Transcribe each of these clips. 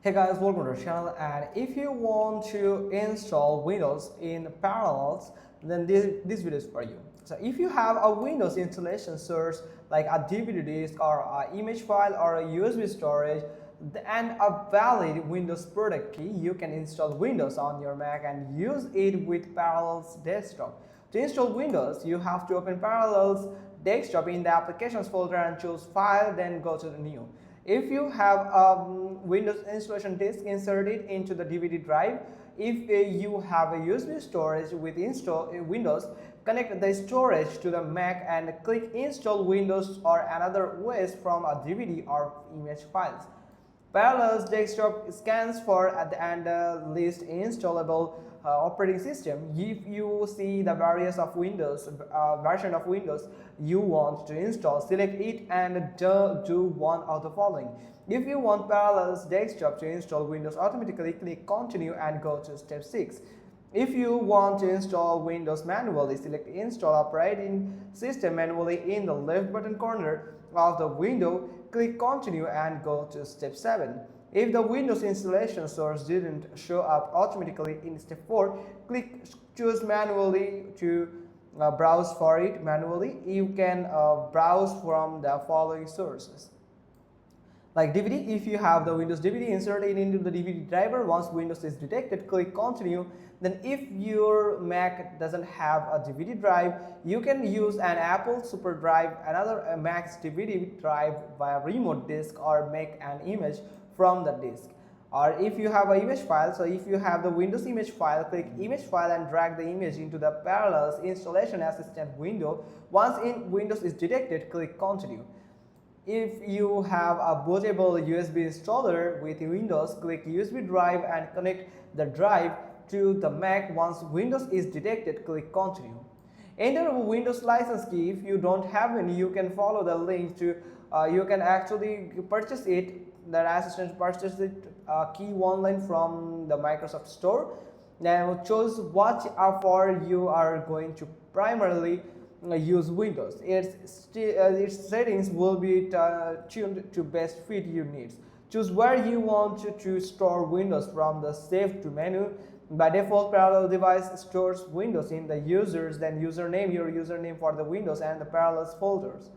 Hey guys, welcome to our channel, and if you want to install Windows in parallels, then this video is for you. So if you have a Windows installation source like a DVD disk or an image file or a USB storage and a valid Windows product key, you can install Windows on your Mac and use it with Parallels Desktop. To install Windows, you have to open Parallels Desktop in the Applications folder and choose File, then go to the New. If you have a Windows installation disk inserted into the DVD drive, if you have a USB storage with install Windows, connect the storage to the Mac and click Install Windows or another OS from a DVD or image files. Parallels Desktop scans for and list installable operating system. If you see the various of Windows version of Windows you want to install, select it and do one of the following. If you want Parallels Desktop to install Windows automatically, click Continue and go to step 6. If you want to install Windows manually, select Install Operating System manually in the left bottom corner of the window, click Continue and go to step 7. If the Windows installation source didn't show up automatically in step 4, click Choose Manually to browse for it manually. You can browse from the following sources. Like DVD, if you have the Windows DVD inserted into the DVD driver, once Windows is detected, click Continue. Then if your Mac doesn't have a DVD drive, you can use an Apple Super Drive, another Mac's DVD drive via remote disk, or make an image from the disk. Or if you have an image file, so if you have the Windows image file, click Image File and drag the image into the Parallels Installation Assistant window. Once Windows is detected, click Continue. If you have a bootable USB installer with Windows, click USB drive and connect the drive to the Mac. Once Windows is detected, click Continue. Enter a Windows license key. If you don't have any, you can follow the link to you can actually purchase it. The assistant purchased it key online from the Microsoft Store. Now choose what for you are going to primarily use Windows. Its settings will be tuned to best fit your needs. Choose where you want to store Windows from the Save to menu. By default, Parallel device stores Windows in the users, then username, your username for the Windows and the Parallels folders.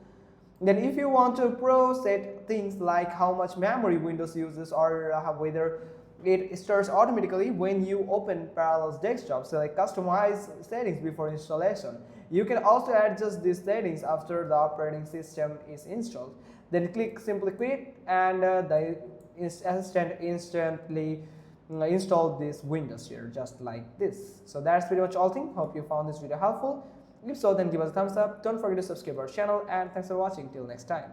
Then if you want to set things like how much memory Windows uses or whether it starts automatically when you open Parallels Desktop, select Customize Settings before installation. You can also adjust these settings after the operating system is installed. Then click Simply Quit and the assistant instantly install these windows here, just like this. So that's pretty much all thing. Hope you found this video helpful. If so, then give us a thumbs up. Don't forget to subscribe our channel, and thanks for watching. Till next time.